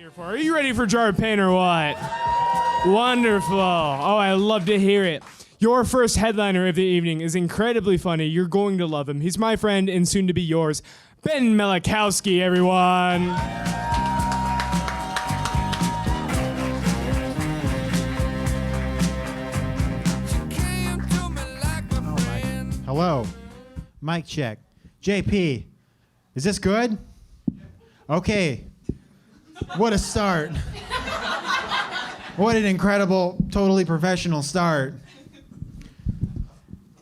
here for? Are you ready for Jar of Pain or what? Wonderful. Oh, I love to hear it. Your first headliner of the evening is incredibly funny. You're going to love him. He's my friend and soon to be yours, Ben Malachowski, everyone. Hello. Mic check. JP, is this good? Okay. What a start. What an incredible, totally professional start.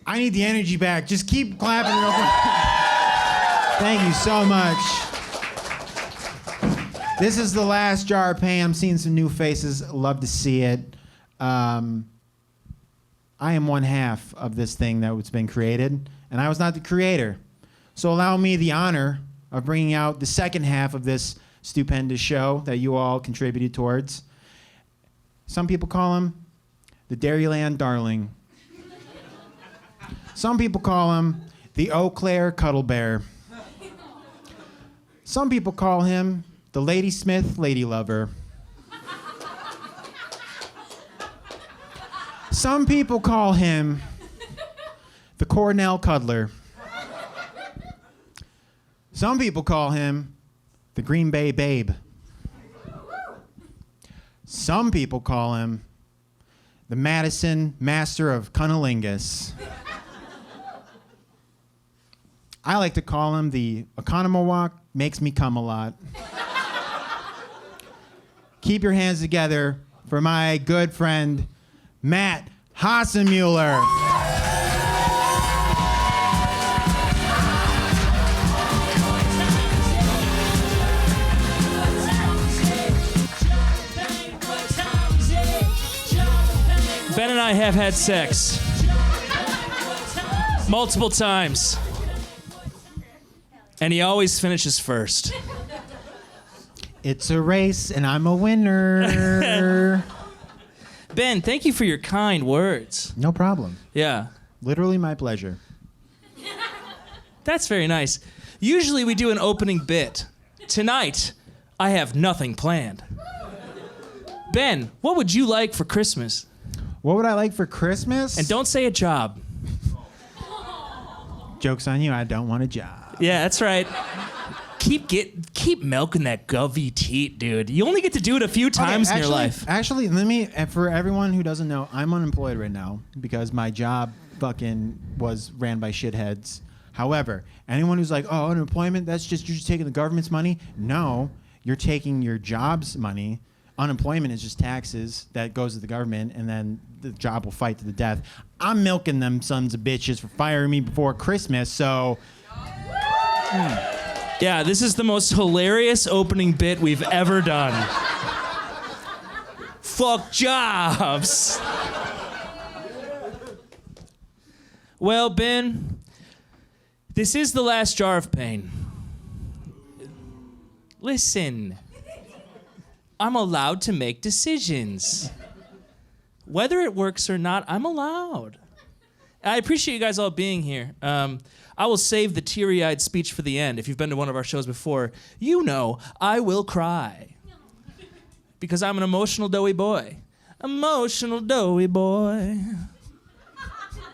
I need the energy back. Just keep clapping it over. Thank you so much. This is the last Jar of Pain. I'm seeing some new faces. Love to see it. I am one half of this thing that was been created, and I was not the creator. So allow me the honor of bringing out the second half of this stupendous show that you all contributed towards. Some people call him the Dairyland Darling. Some people call him the Eau Claire Cuddle Bear. Some people call him the Ladysmith Lady Lover. Some people call him the Cornell Cuddler. Some people call him the Green Bay Babe. Some people call him the Madison Master of Cunnilingus. I like to call him the Economowalk Makes Me Come a Lot. Keep your hands together for my good friend, Matt Hasenmueller. Ben and I have had sex multiple times, and he always finishes first. It's a race, and I'm a winner. Ben, thank you for your kind words. No problem. Yeah. Literally my pleasure. That's very nice. Usually we do an opening bit. Tonight, I have nothing planned. Ben, what would you like for Christmas? What would I like for Christmas? And don't say a job. Joke's on you, I don't want a job. Yeah, that's right. Keep milking that govy teat, dude. You only get to do it a few times in your life. Actually, for everyone who doesn't know, I'm unemployed right now because my job fucking was ran by shitheads. However, anyone who's like, oh, unemployment, you're just taking the government's money. No, you're taking your job's money. Unemployment is just taxes that goes to the government, and then the job will fight to the death. I'm milking them sons of bitches for firing me before Christmas, so... Yeah, this is the most hilarious opening bit we've ever done. Fuck jobs. Well, Ben, this is the last Jar of Pain. Listen, I'm allowed to make decisions. Whether it works or not, I'm allowed. I appreciate you guys all being here. I will save the teary-eyed speech for the end. If you've been to one of our shows before, you know I will cry. Because I'm an emotional, doughy boy. Emotional, doughy boy.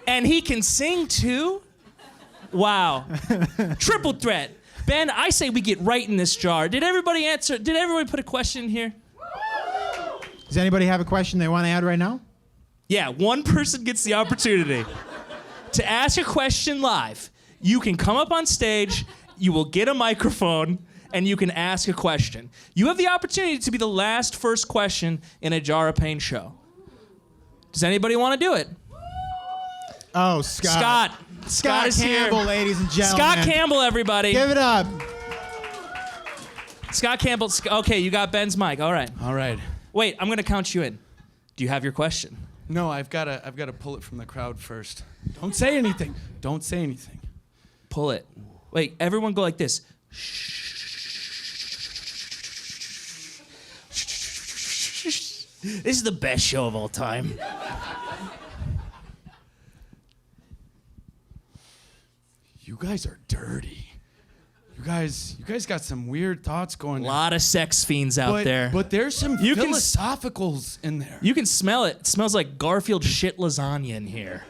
And he can sing, too? Wow. Triple threat. Ben, I say we get right in this jar. Did everybody answer? Did everybody put a question in here? Does anybody have a question they want to add right now? Yeah, one person gets the opportunity to ask a question live. You can come up on stage, you will get a microphone, and you can ask a question. You have the opportunity to be the last first question in a Jar of Pain show. Does anybody want to do it? Oh, Scott. Scott is Campbell, here. ladies and gentlemen. Scott Campbell, everybody. Give it up. Scott Campbell. Okay, you got Ben's mic. All right. All right. Wait, I'm going to count you in. Do you have your question? No, I've got to pull it from the crowd first. Don't say anything. Don't say anything. Pull it. Wait, everyone go like this. This is the best show of all time. You guys are dirty. You guys got some weird thoughts going A on. lot of sex fiends out there. But there's some You can- philosophicals in there. You can smell it. It smells like Garfield shit lasagna in here.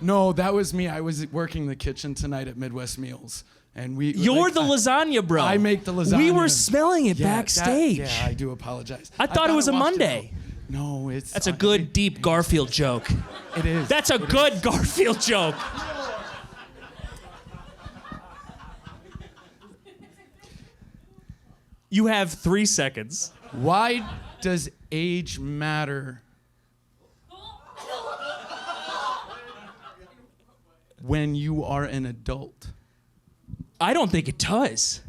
No, that was me. I was working the kitchen tonight at Midwest Meals, and we. You're the lasagna bro. I make the lasagna. We were smelling it backstage. Yeah, I do apologize. I thought it was a walked Monday. out. No, it's. That's a good, deep Garfield joke. It is. That's a good Garfield joke. You have 3 seconds. Why does age matter? When you are an adult. I don't think it does.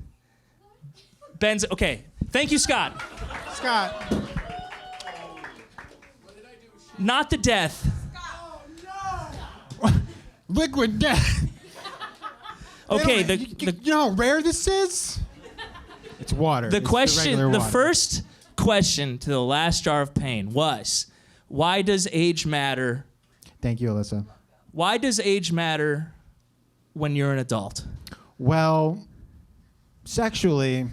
Ben's okay. Thank you, Scott. Scott. Not the death. Liquid death. Okay, You know how rare this is? It's water. the It's question, regular the water. first question to the last jar of pain was, why does age matter? Thank you, Alyssa. Why does age matter when you're an adult? Well, sexually,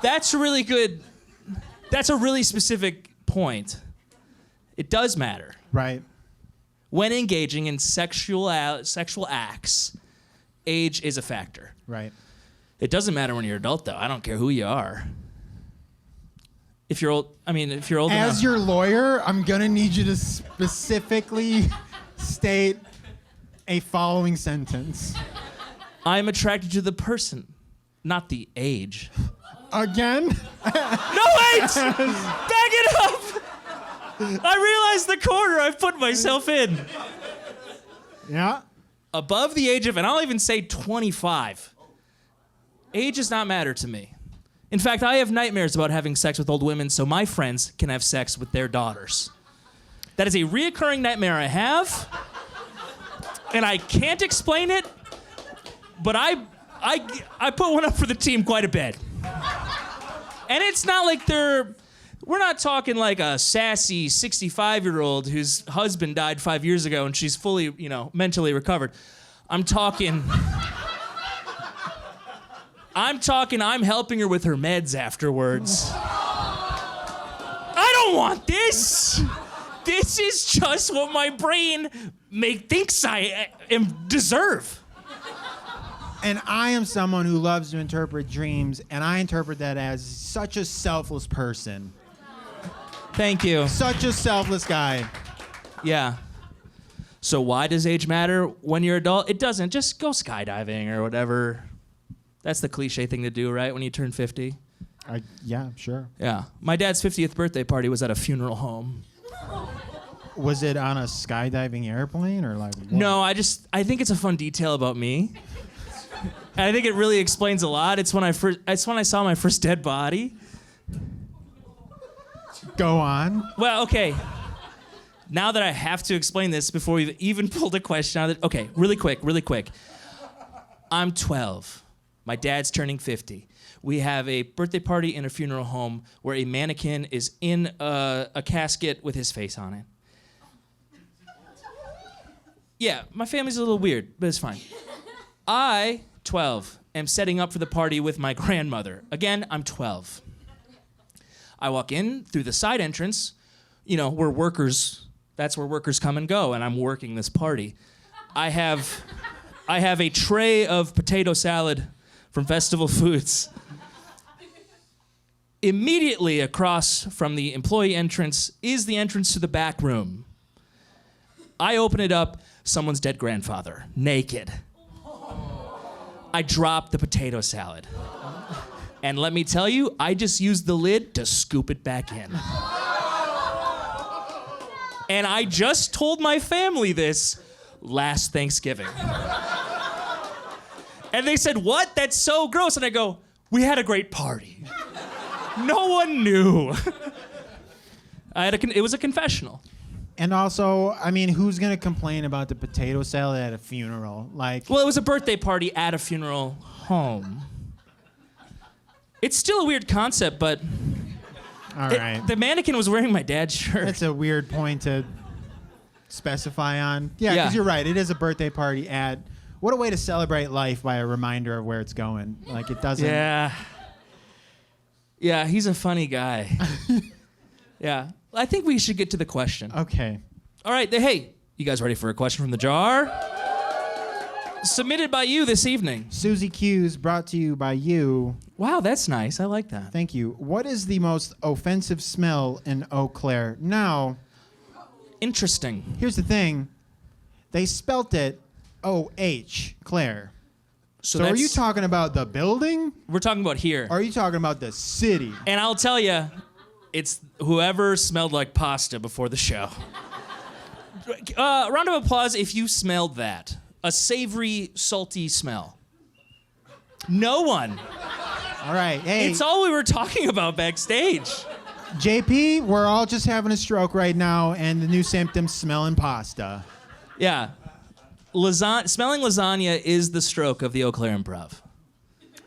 That's really good. That's a really specific point. It does matter. right? When engaging in sexual acts, age is a factor. Right. It doesn't matter when you're an adult, though. I don't care who you are. If you're old, if you're old enough. As your lawyer, I'm gonna need you to specifically state a following sentence. I'm attracted to the person, not the age. Again? No, wait! Back it up! I realized the corner I've put myself in. Yeah. Above the age of, and I'll even say 25. Age does not matter to me. In fact, I have nightmares about having sex with old women so my friends can have sex with their daughters. That is a reoccurring nightmare I have, and I can't explain it, but I put one up for the team quite a bit. And it's not like we're not talking like a sassy 65-year-old whose husband died 5 years ago and she's fully, mentally recovered. I'm talking I'm helping her with her meds afterwards. I don't want this. This is just what my brain thinks I deserve. And I am someone who loves to interpret dreams, and I interpret that as such a selfless person. Thank you. Such a selfless guy. Yeah. So why does age matter when you're adult? It doesn't. Just go skydiving or whatever. That's the cliche thing to do, right? When you turn 50. Yeah, sure. Yeah. My dad's 50th birthday party was at a funeral home. Was it on a skydiving airplane or like what? No, I think it's a fun detail about me. And I think it really explains a lot. It's when I saw my first dead body. Go on. Well, okay. Now that I have to explain this before we've even pulled a question out of it. Okay, really quick. I'm 12. My dad's turning 50. We have a birthday party in a funeral home where a mannequin is in a casket with his face on it. Yeah, my family's a little weird, but it's fine. I, 12, am setting up for the party with my grandmother. Again, I'm 12. I walk in through the side entrance, where workers, that's where workers come and go, and I'm working this party. I have a tray of potato salad from Festival Foods. Immediately across from the employee entrance is the entrance to the back room. I open it up, someone's dead grandfather, naked. I drop the potato salad. And let me tell you, I just used the lid to scoop it back in. And I just told my family this last Thanksgiving. And they said, "What? That's so gross." And I go, "We had a great party. No one knew." It was a confessional. And also, who's gonna complain about the potato salad at a funeral? Like, Well, it was a birthday party at a funeral home. It's still a weird concept, but all right, the mannequin was wearing my dad's shirt. that's a weird point to specify on. Yeah, Yeah. because you're right. It is a birthday party at What a way to celebrate life by a reminder of where it's going. Like it doesn't. Yeah. Yeah, he's a funny guy. Yeah. I think we should get to the question. Okay. All right. Hey, you guys ready for a question from the jar? Submitted by you this evening. Susie Q's brought to you by you. Wow, that's nice. I like that. Thank you. What is the most offensive smell in Eau Claire? Now, Interesting. here's the thing. They spelt it O-H, Claire. So are that's- you talking about the building? We're talking about here. Or are you talking about the city? And I'll tell you, it's whoever smelled like pasta before the show. Round of applause if you smelled that. A savory, salty smell. No one. All right. Hey, It's all we were talking about backstage. JP, we're all just having a stroke right now, and the new symptoms, smelling pasta. Yeah. Smelling lasagna is the stroke of the Eau Claire Improv.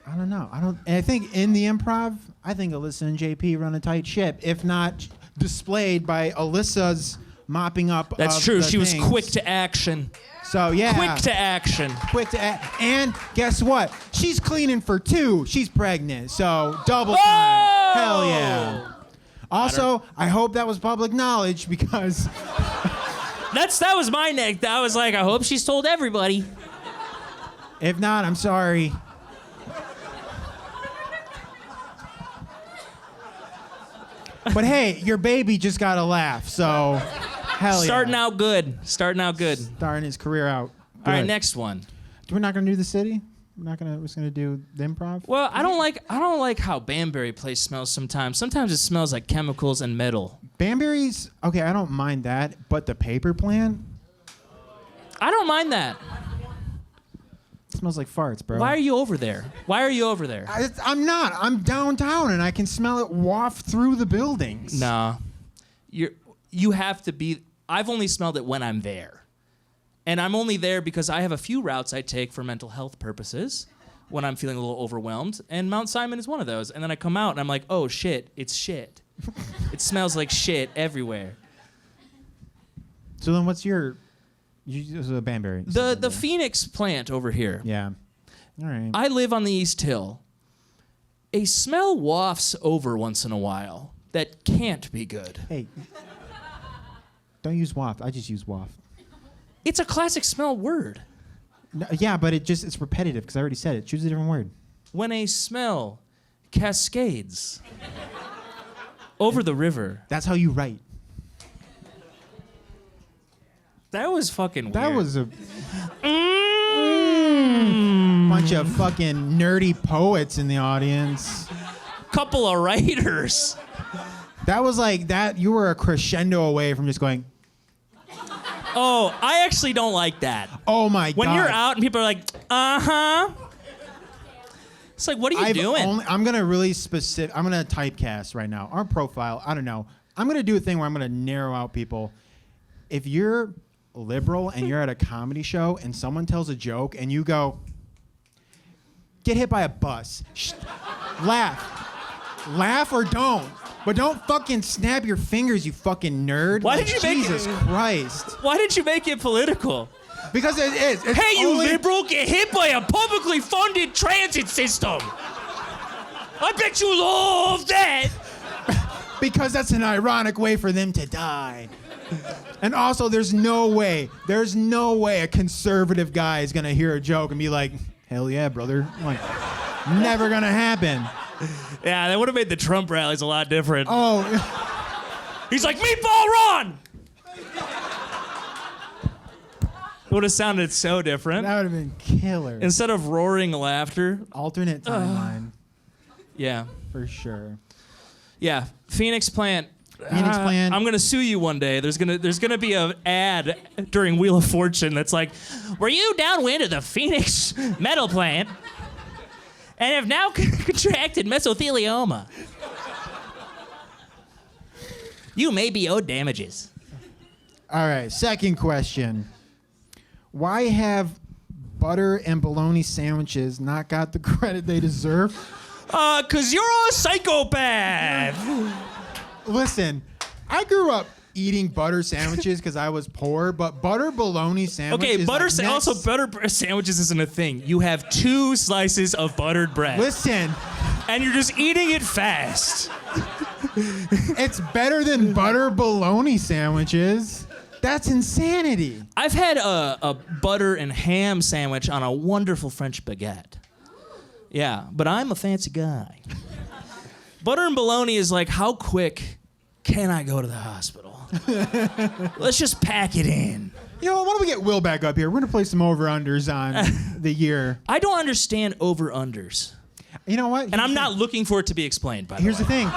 I don't know. I think in the improv, I think Alyssa and JP run a tight ship, if not displayed by Alyssa's mopping up. That's of true. the She was things. quick to action. So yeah. Quick to action. And guess what? She's cleaning for 2. She's pregnant. So double time. Hell yeah. Also, I hope that was public knowledge because That was my neck. I was like, I hope she's told everybody. if not, I'm sorry. But hey, your baby just got a laugh, so hell yeah. Starting out good. Starting his career out. All right, good. next one. We're not gonna do the city. We're just gonna do the improv. Well, I don't like how Banbury Place smells sometimes. Sometimes it smells like chemicals and metal. Banbury's okay. I don't mind that, but the paper plant I don't mind that. smells like farts, bro. Why are you over there? I'm not. I'm downtown, and I can smell it waft through the buildings. Nah. You have to be. I've only smelled it when I'm there. And I'm only there because I have a few routes I take for mental health purposes when I'm feeling a little overwhelmed. And Mount Simon is one of those. And then I come out and I'm like, oh shit, it's shit. It smells like shit everywhere. So then, what's your? Banbury. The Phoenix plant over here. Yeah. All right. I live on the East Hill. A smell wafts over once in a while that can't be good. Hey. Don't use waft. I just use waft. It's a classic smell word. No, yeah, but it's repetitive because I already said it. Choose a different word. When a smell cascades over the river. That's how you write. That was fucking weird. That was a bunch of fucking nerdy poets in the audience. Couple of writers. That was like that. You were a crescendo away from just going, Oh, I actually don't like that. oh my God. When you're out and people are like, uh-huh. It's like, what are you doing? I'm going to really specific. I'm going to typecast right now. Our profile, I don't know. I'm going to do a thing where I'm going to narrow out people. If you're liberal and you're at a comedy show and someone tells a joke and you go, get hit by a bus. Laugh or don't. But don't fucking snap your fingers, you fucking nerd. Why Like, did you make Jesus it- Christ. Why did you make it political? Because it is. It's Hey, you only- liberal, get hit by a publicly funded transit system. I bet you love that. Because that's an ironic way for them to die. And also, there's no way a conservative guy is gonna hear a joke and be like, hell yeah, brother. Like, never gonna happen. Yeah, that would have made the Trump rallies a lot different. Oh, He's like, meatball run! It would have sounded so different. that would have been killer. Instead of roaring laughter. Alternate timeline, Yeah. for sure. Yeah. Phoenix plant. Phoenix plant. I'm gonna sue you one day. There's gonna be an ad during Wheel of Fortune that's like, were you downwind of the Phoenix metal plant and have now contracted mesothelioma? You may be owed damages. All right, second question. Why have butter and bologna sandwiches not got the credit they deserve? 'Cause you're a psychopath. Listen, I grew up eating butter sandwiches because I was poor, but butter bologna sandwiches. Okay, butter sandwiches isn't a thing. You have 2 slices of buttered bread. Listen, And you're just eating it fast. it's better than butter bologna sandwiches. That's insanity. I've had a butter and ham sandwich on a wonderful French baguette. Yeah, but I'm a fancy guy. Butter and bologna is like, how quick can I go to the hospital? Let's just pack it in. You know what? Why don't we get Will back up here? We're going to play some over-unders on the year. I don't understand over-unders. You know what? And I'm not looking for it to be explained, by the way. Here's the thing.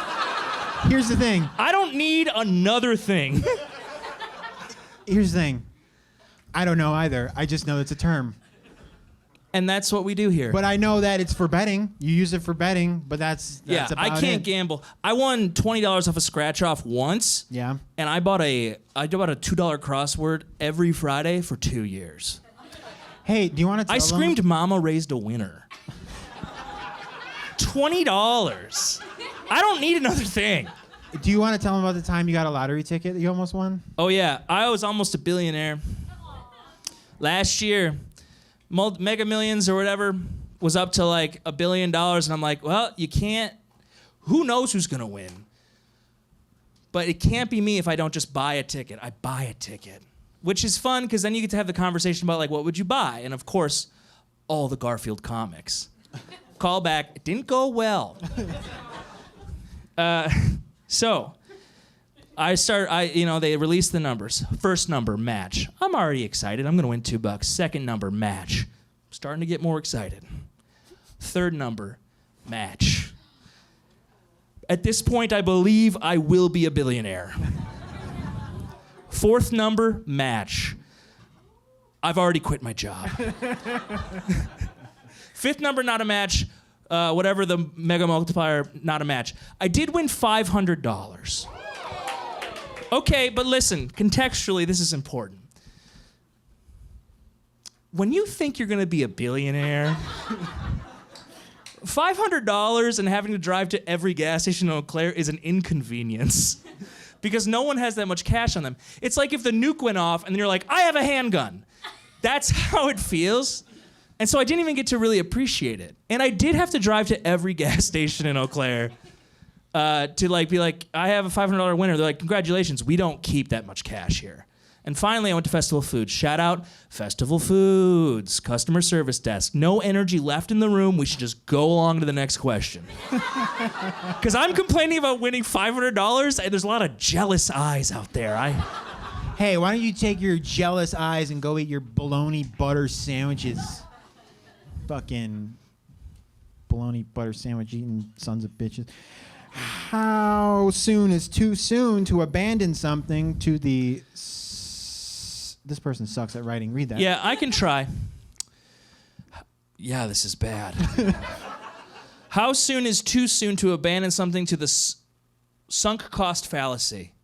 Here's the thing. I don't need another thing. Here's the thing. I don't know either. I just know it's a term. And that's what we do here. But I know that it's for betting. You use it for betting, but that's yeah, about I can't it. gamble. I won $20 off a scratch off once. Yeah. And I bought a $2 crossword every Friday for 2 years. Hey, do you want to tell I them? screamed "Mama raised a winner." $20. I don't need another thing. Do you want to tell them about the time you got a lottery ticket that you almost won? Oh yeah, I was almost a billionaire. Last year, Mega Millions or whatever was up to like $1 billion, and I'm like, well, you can't. Who knows who's gonna win? But it can't be me if I don't just buy a ticket. I buy a ticket, which is fun because then you get to have the conversation about like, what would you buy? And of course, all the Garfield comics. Call back. It didn't go well. So they released the numbers. First number, match. I'm already excited. I'm gonna win $2. Second number, match. Starting to get more excited. Third number, match. At this point, I believe I will be a billionaire. Fourth number, match. I've already quit my job. Fifth number, not a match. Whatever the mega multiplier, not a match. I did win $500. Okay, but listen, contextually, this is important. When you think you're gonna be a billionaire, $500 and having to drive to every gas station in Eau Claire is an inconvenience because no one has that much cash on them. It's like if the nuke went off and then you're like, I have a handgun. That's how it feels. And so I didn't even get to really appreciate it. And I did have to drive to every gas station in Eau Claire to like be like, I have a $500 winner. They're like, congratulations, we don't keep that much cash here. And finally, I went to Festival Foods. Shout out Festival Foods, customer service desk. No energy left in the room. We should just go along to the next question. Because I'm complaining about winning $500, and there's a lot of jealous eyes out there. Hey, why don't you take your jealous eyes and go eat your bologna butter sandwiches? Fucking bologna butter sandwich eating sons of bitches. How soon is too soon to abandon something to the... This person sucks at writing. Read that. Yeah, I can try. Yeah, this is bad. How soon is too soon to abandon something to the sunk cost fallacy?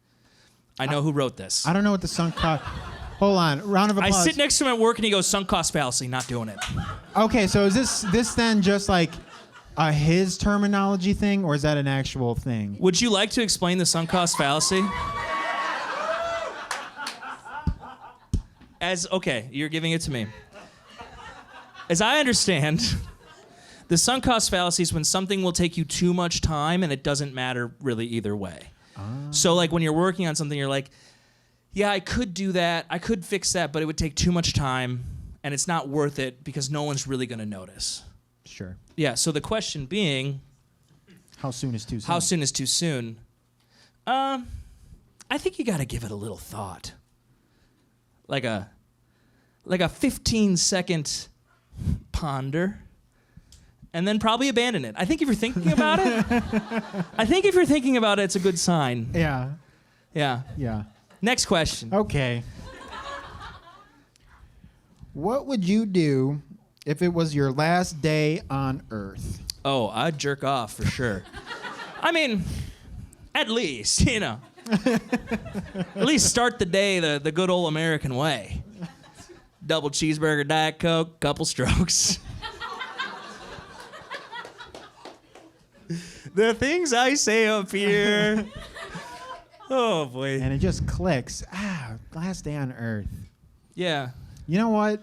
I know who wrote this. I don't know what the sunk cost... Hold on. Round of applause. I sit next to him at work and he goes, sunk cost fallacy, not doing it. Okay, so is this then just like a his terminology thing, or is that an actual thing? Would you like to explain the sunk cost fallacy? Okay, you're giving it to me. As I understand, the sunk cost fallacy is when something will take you too much time and it doesn't matter really either way. So like when you're working on something, you're like, yeah, I could do that, I could fix that, but it would take too much time and it's not worth it because no one's really gonna notice. Sure. Yeah, so the question being, How soon is too soon? how soon is too soon? I think you gotta give it a little thought. Like a 15-second ponder, and then probably abandon it. I think if you're thinking about it, it's a good sign. Yeah. Yeah. Yeah. Next question. Okay. What would you do if it was your last day on Earth? Oh, I'd jerk off for sure. I mean, at least, you know. At least start the day the good old American way. Double cheeseburger, Diet Coke, couple strokes. The things I say up here. Oh boy. And it just clicks. Last day on Earth. Yeah. You know what?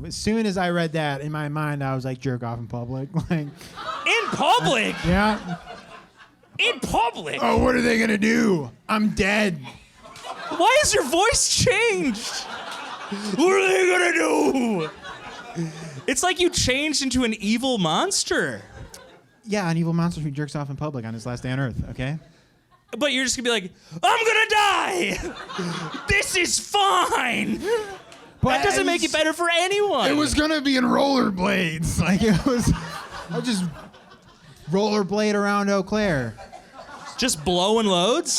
As soon as I read that, in my mind, I was like, jerk off in public. Like, In public? yeah. In public? Oh, what are they going to do? I'm dead. Why has your voice changed? What are they gonna do? It's like you changed into an evil monster. Yeah, an evil monster who jerks off in public on his last day on Earth, okay? But you're just gonna be like, I'm gonna die! This is fine! That doesn't make it better for anyone. It was going to be in rollerblades. Like, I'll just rollerblade around Eau Claire. Just blowing loads?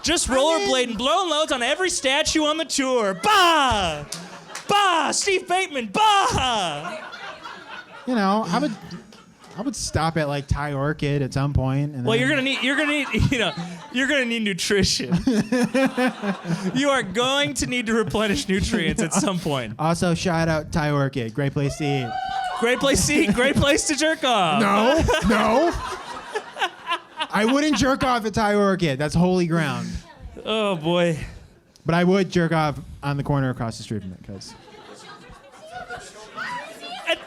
Just rollerblading, blowing loads on every statue on the tour. Bah! Bah! Steve Bateman, bah! You know, I would stop at like Thai Orchid at some point. And Well, then, you're gonna need nutrition. You are going to need to replenish nutrients at some point. Also, shout out Thai Orchid. Great place to eat. Great place to eat, great place to jerk off. No. I wouldn't jerk off at Thai Orchid. That's holy ground. Oh boy. But I would jerk off on the corner across the street from it, because.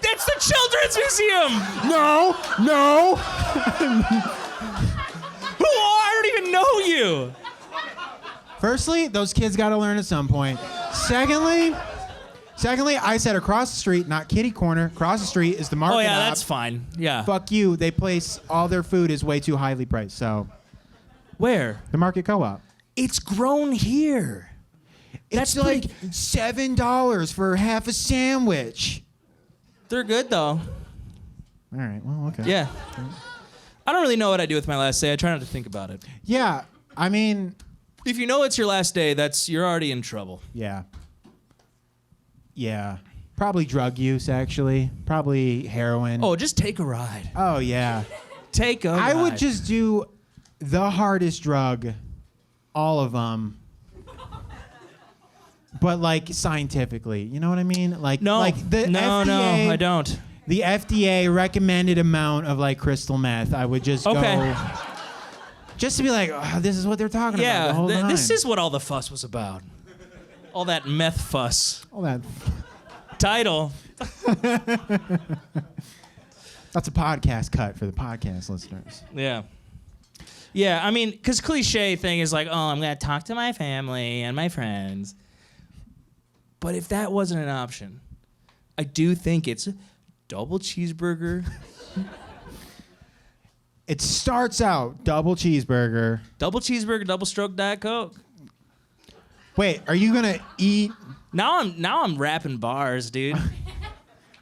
That's the Children's Museum! No. Who are? I don't even know you. Firstly, those kids got to learn at some point. Secondly, I said across the street, not kitty corner. Across the street is the market. Oh yeah, op. that's fine. Yeah. Fuck you. They place all their food is way too highly priced. So Where? the market co-op. It's grown here. It's like $7 for half a sandwich. They're good though. All right. Well, okay. Yeah. I don't really know what I do with my last day. I try not to think about it. Yeah. I mean, If you know it's your last day, you're already in trouble. yeah. Yeah. Probably drug use, actually. Probably heroin. Oh, just take a ride. Oh, yeah. Take a ride. I would just do the hardest drug, all of them, but like scientifically. You know what I mean? Like No. like the no, FDA, no, I don't. The FDA recommended amount of like crystal meth. I would just Okay. go just to be like, oh, this is what they're talking about the whole time. This is what all the fuss was about. All that meth fuss. all that. Title. That's a podcast cut for the podcast listeners. Yeah. Yeah, I mean, because cliche thing is like, oh, I'm going to talk to my family and my friends. But if that wasn't an option, I do think it's double cheeseburger. It starts out double cheeseburger. Double cheeseburger, double stroke Diet Coke. Wait, are you gonna eat? Now I'm rapping bars, dude.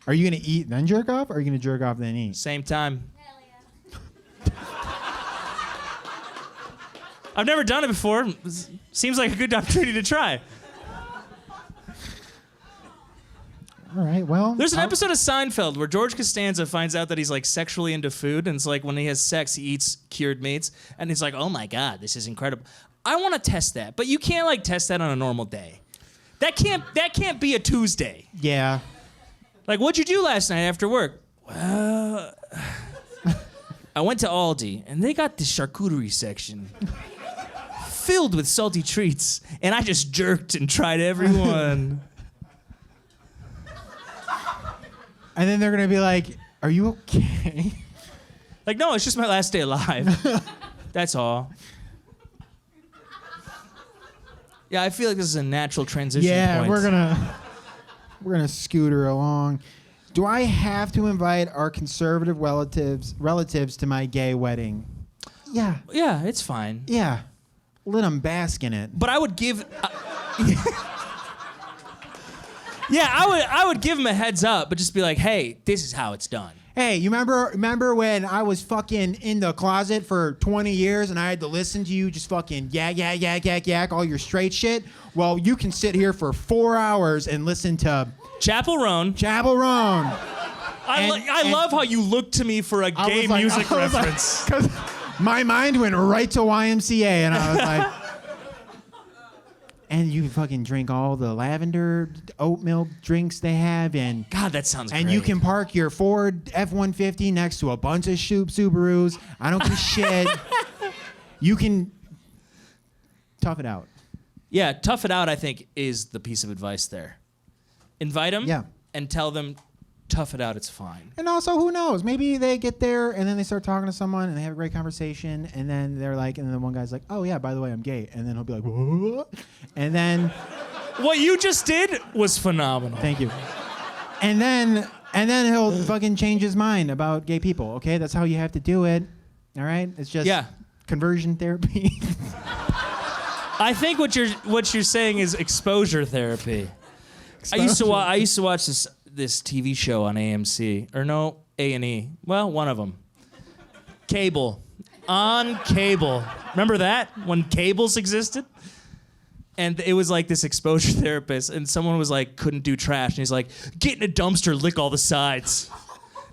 Are you gonna eat then jerk off, or are you gonna jerk off then eat? Same time. I've never done it before. Seems like a good opportunity to try. All right. Well, There's an episode of Seinfeld where George Costanza finds out that he's like sexually into food, and it's like when he has sex, he eats cured meats, and he's like, "Oh my god, this is incredible." I want to test that, but you can't like test that on a normal day. That can't be a Tuesday. Yeah. Like, what'd you do last night after work? Well, I went to Aldi, and they got the charcuterie section filled with salty treats, and I just jerked and tried every one. And then they're gonna be like, "Are you okay?" Like, no, it's just my last day alive. That's all. Yeah, I feel like this is a natural transition point. we're gonna scooter along. Do I have to invite our conservative relatives to my gay wedding? Yeah. Yeah, it's fine. Yeah. Let them bask in it. But I would give... yeah, I would give him a heads up, but just be like, hey, this is how it's done. Hey, you remember when I was fucking in the closet for 20 years and I had to listen to you just fucking yak all your straight shit? Well, you can sit here for 4 hours and listen to Chapel Roan. And- love how you look to me for a gay music reference. Because my mind went right to YMCA and I was like... And you fucking drink all the lavender oat milk drinks they have, and God, that sounds great. and you can park your Ford F-150 next to a bunch of Subarus. I don't give a shit. You can tough it out. Yeah, tough it out, I think, is the piece of advice there. Invite them Yeah. and tell them, tough it out, it's fine. And also, who knows? Maybe they get there and then they start talking to someone and they have a great conversation, and then they're like, and then the one guy's like, "Oh yeah, by the way, I'm gay," and then he'll be like, "What?" And then, What you just did was phenomenal. thank you. And then he'll fucking change his mind about gay people. Okay, that's how you have to do it. All right, it's just conversion therapy. I think what you're saying is exposure therapy. I used to watch this TV show on AMC, or no, A&E. Well, one of them. Cable. On cable. Remember that? When cables existed? And it was like this exposure therapist, and someone was like, couldn't do trash, and he's like, get in a dumpster, lick all the sides.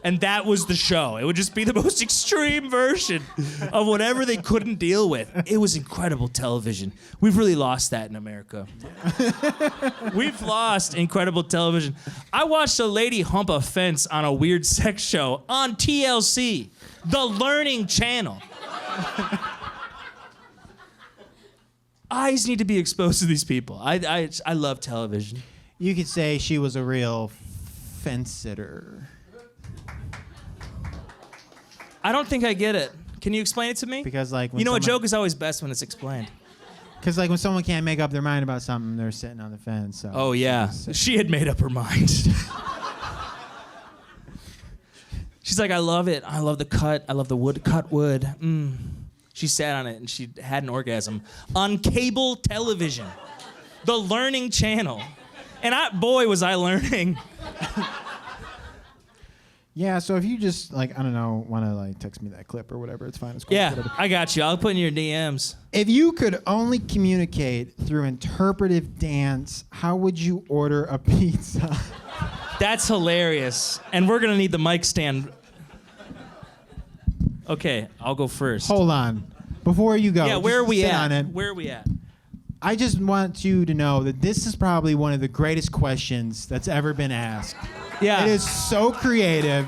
And that was the show. It would just be the most extreme version of whatever they couldn't deal with. It was incredible television. We've really lost that in America. We've lost incredible television. I watched a lady hump a fence on a weird sex show on TLC, the Learning Channel. Eyes need to be exposed to these people. I love television. You could say she was a real fence sitter. I don't think I get it. Can you explain it to me? Because like, you know, a joke is always best when it's explained. Because like when someone can't make up their mind about something, they're sitting on the fence. So Oh yeah, she had made up her mind. She's like, I love it. I love the cut. I love the wood. Cut wood. She sat on it and she had an orgasm on cable television, the Learning Channel, and boy was I learning. Yeah, so if you just like, I don't know, want to like text me that clip or whatever, it's fine. It's cool. Yeah, Whatever. I got you. I'll put in your DMs. If you could only communicate through interpretive dance, how would you order a pizza? That's hilarious. And we're gonna need the mic stand. Okay, I'll go first. Hold on. Before you go, Yeah, where are just we sit at? on it. Where are we at? I just want you to know that this is probably one of the greatest questions that's ever been asked. Yeah. It is so creative.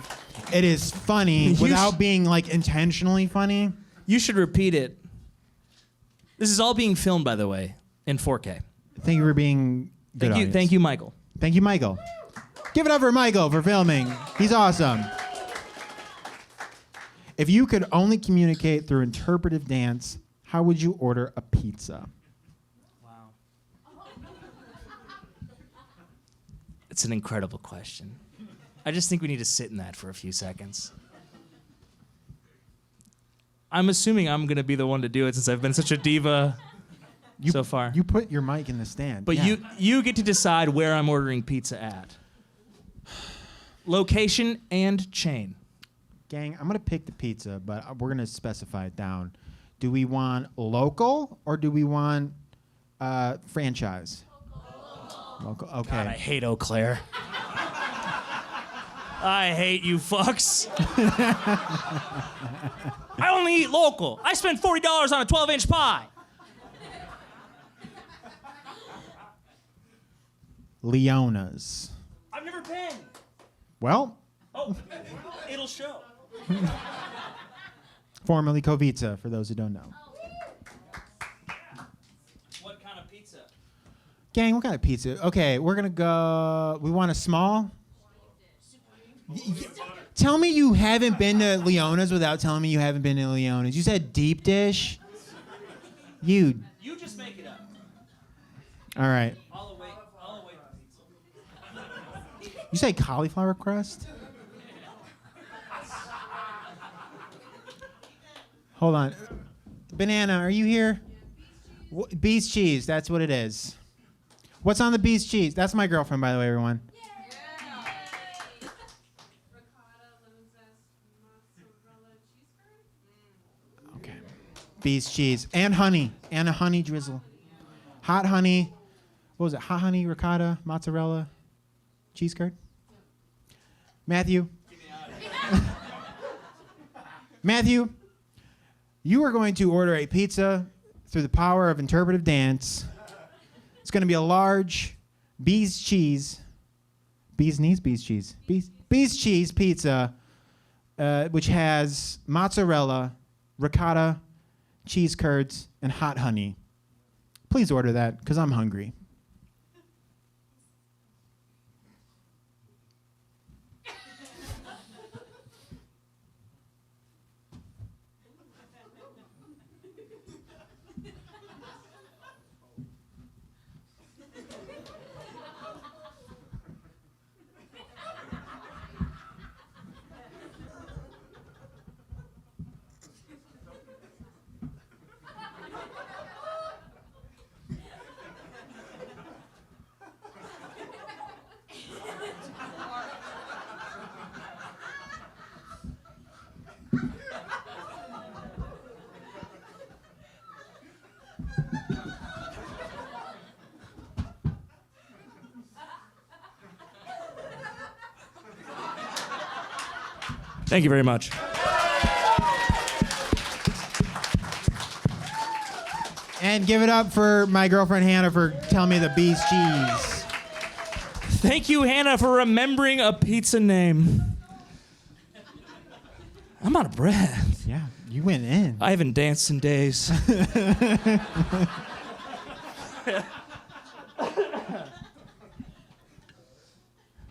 It is funny without being like intentionally funny. You should repeat it. This is all being filmed, by the way, in 4K. Thank you for being good. Thank you, Michael. Thank you, Michael. Give it up for Michael for filming. He's awesome. If you could only communicate through interpretive dance, how would you order a pizza? Wow. It's an incredible question. I just think we need to sit in that for a few seconds. I'm assuming I'm going to be the one to do it since I've been such a diva so far. You put your mic in the stand. But yeah. you get to decide where I'm ordering pizza at. Location and chain. Gang, I'm going to pick the pizza, but we're going to specify it down. Do we want local or do we want franchise? Local. Okay. God, I hate Eau Claire. I hate you fucks. I only eat local. I spend $40 on a 12-inch pie. Leona's. I've never been. Well, Oh, it'll show. formerly Kovica, for those who don't know. What kind of pizza? Gang, what kind of pizza? Okay, we're going to go. We want a small? Tell me you haven't been to Leona's without telling me you haven't been to Leona's. You said deep dish? You just make it up. All right. I'll await the pizza. You say cauliflower crust? Hold on. Banana, are you here? Beast cheese, that's what it is. What's on the beast cheese? That's my girlfriend, by the way, everyone. Okay. Beast cheese. And honey. And a honey drizzle. Hot honey. What was it? Hot honey, ricotta, mozzarella, cheese curd? Matthew. Matthew, you are going to order a pizza through the power of interpretive dance. It's going to be a large bees cheese pizza, which has mozzarella, ricotta, cheese curds, and hot honey. Please order that, because I'm hungry. Thank you very much. And give it up for my girlfriend Hannah for telling me the B's cheese. Thank you, Hannah, for remembering a pizza name. I'm out of breath. Yeah, you went in. I haven't danced in days.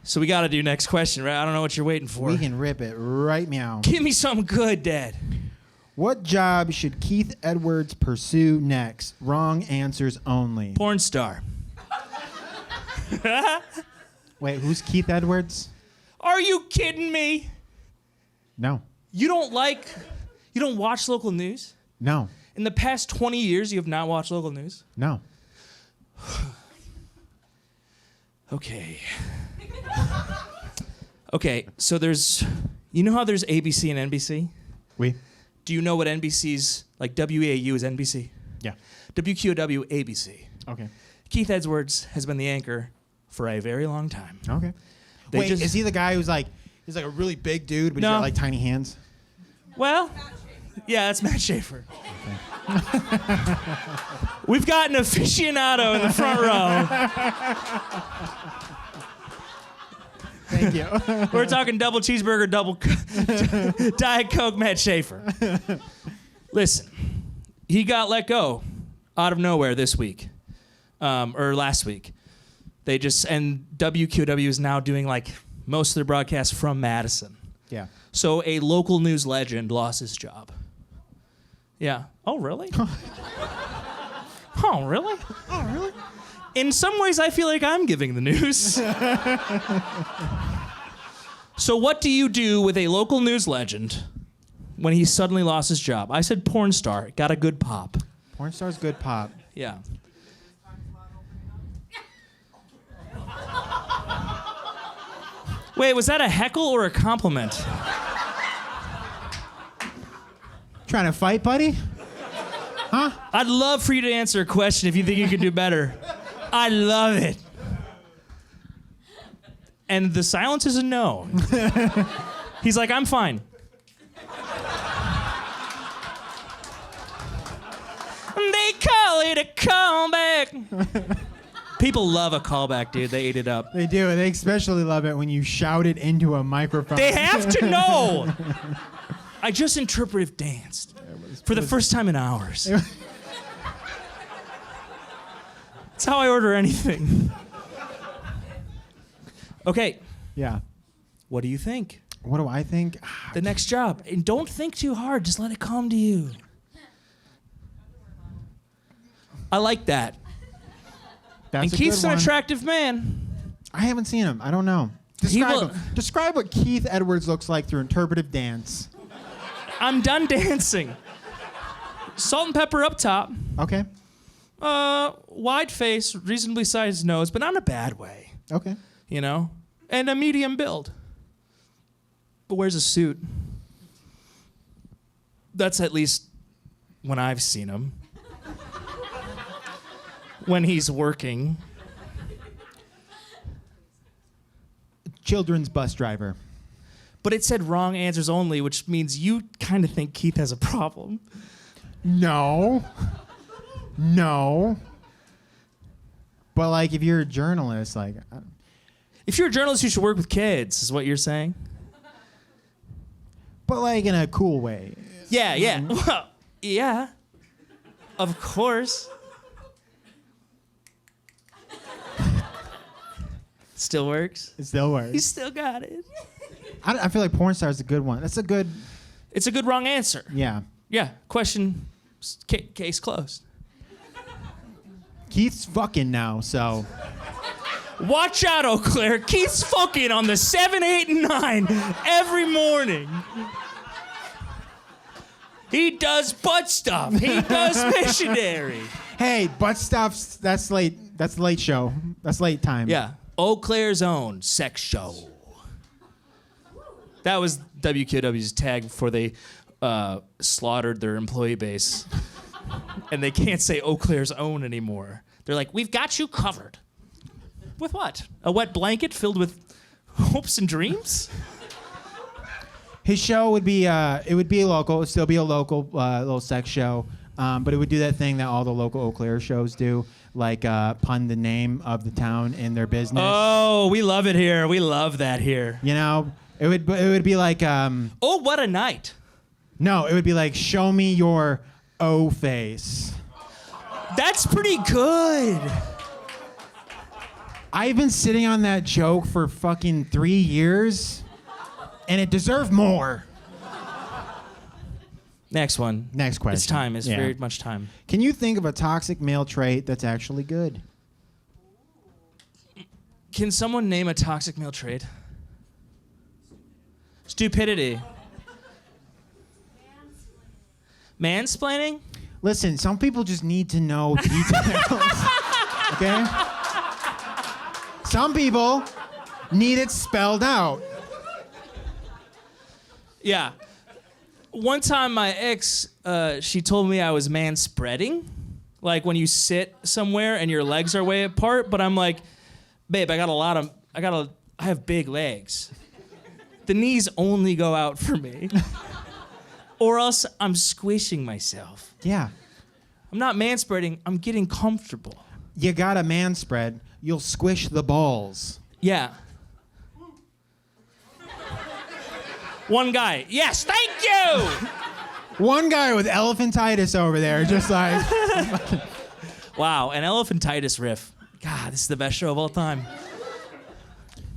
So we got to do next question, right? I don't know what you're waiting for. We can rip it right meow. Give me something good, Dad. What job should Keith Edwards pursue next? Wrong answers only. Porn star. Wait, who's Keith Edwards? Are you kidding me? No. You don't watch local news? No. In the past 20 years, you have not watched local news? No. Okay. Okay, so you know how there's ABC and NBC? We? Do you know what NBC's, like WEAU is NBC? Yeah. WQOW, ABC. Okay. Keith Edwards has been the anchor for a very long time. Okay. They Wait, just- is he the guy he's like a really big dude, but he's No. got like tiny hands? Well, yeah, that's Matt Schaefer. We've got an aficionado in the front row. Thank you. We're talking double cheeseburger, Diet Coke, Matt Schaefer. Listen, he got let go out of nowhere this week, or last week. And WQW is now doing like most of their broadcasts from Madison. Yeah. So a local news legend lost his job. Yeah. Oh, really? Oh, really? Oh, really? In some ways, I feel like I'm giving the news. So what do you do with a local news legend when he suddenly lost his job? I said porn star. Got a good pop. Porn star's good pop. Yeah. Wait, was that a heckle or a compliment? Trying to fight, buddy? Huh? I'd love for you to answer a question if you think you can do better. I love it. And the silence is a no. He's like, I'm fine. They call it a callback. People love a callback, dude. They ate it up. They do. They especially love it when you shout it into a microphone. They have to know. I just interpretive danced for the first time in hours. That's how I order anything. Okay, Yeah. what do you think? What do I think? The next job. And don't think too hard. Just let it come to you. I like that. That's And a Keith's good an one. attractive man. I haven't seen him. I don't know. He will- Describe what Keith Edwards looks like through interpretive dance. I'm done dancing. Salt and pepper up top. Okay. Wide face, reasonably sized nose, but not in a bad way. Okay. You know? And a medium build. But wears a suit. That's at least when I've seen him. When he's working. Children's bus driver. But it said wrong answers only, which means you kind of think Keith has a problem. No. No. But like, if you're a journalist, like, If you're a journalist, you should work with kids, is what you're saying? but like in a cool way. Yeah, yeah. Well, yeah. Of course. Still works. It still works. You still got it. I feel like porn star is a good one. That's a good. It's a good wrong answer. Yeah. Yeah. Question. Case closed. Keith's fucking now, so. Watch out, Eau Claire. Keith's fucking on the 7, 8, and 9 every morning. He does butt stuff. He does missionary. Hey, butt stuff's that's late. That's late show. That's late time. Yeah. Eau Claire's own sex show. That was WQW's tag before they slaughtered their employee base. And they can't say Eau Claire's own anymore. They're like, we've got you covered. With what? A wet blanket filled with hopes and dreams? His show would be it would be local. It would still be a local little sex show, but it would do that thing that all the local Eau Claire shows do, like pun the name of the town in their business. Oh, we love it here. We love that here. You know, it would be like Oh, what a night. no, it would be like show me your O face. That's pretty good. I've been sitting on that joke for fucking 3 years, and it deserved more. Next one. Next question. It's time. It's Yeah. very much time. Can you think of a toxic male trait that's actually good? Can someone name a toxic male trait? Stupidity. Mansplaining? Listen, some people just need to know details. Okay? Some people need it spelled out. Yeah. One time my ex, she told me I was manspreading. Like when you sit somewhere and your legs are way apart, but I'm like, babe, I have big legs. The knees only go out for me. Or else I'm squishing myself. Yeah. I'm not manspreading, I'm getting comfortable. You got a man spread, you'll squish the balls. Yeah. One guy, yes, thank you! One guy with elephantitis over there, just like. Wow, an elephantitis riff. God, this is the best show of all time.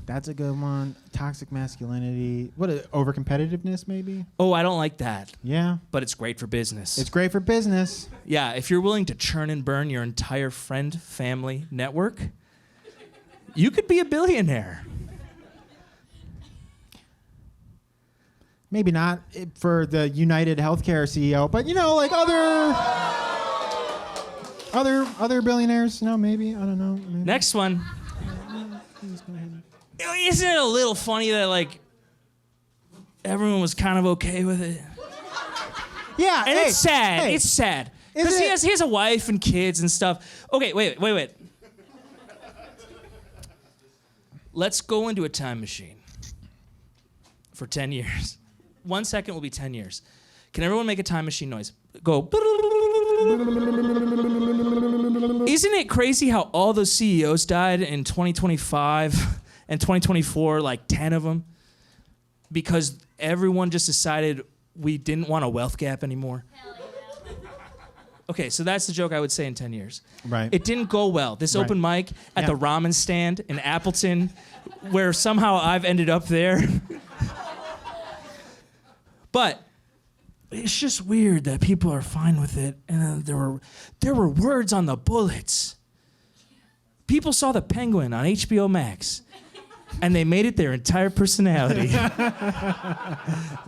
That's a good one. Toxic masculinity. What, over-competitiveness, maybe? Oh, I don't like that, Yeah. but it's great for business. It's great for business. Yeah, if you're willing to churn and burn your entire friend, family network, you could be a billionaire. Maybe not for the United Healthcare CEO, but you know, like other billionaires. No, maybe. I don't know. Maybe. Next one. Isn't it a little funny that like everyone was kind of okay with it? Yeah, And it's sad. hey. It's sad. Because he has a wife and kids and stuff. Okay, wait. Let's go into a time machine for 10 years. 1 second will be 10 years. Can everyone make a time machine noise? Go. Isn't it crazy how all those CEOs died in 2025 and 2024, like 10 of them? Because everyone just decided we didn't want a wealth gap anymore. Okay, so that's the joke I would say in 10 years. Right. It didn't go well. This Right. open mic at Yeah. the ramen stand in Appleton, where somehow I've ended up there. But it's just weird that people are fine with it. And there were words on the bullets. People saw the Penguin on HBO Max, and they made it their entire personality.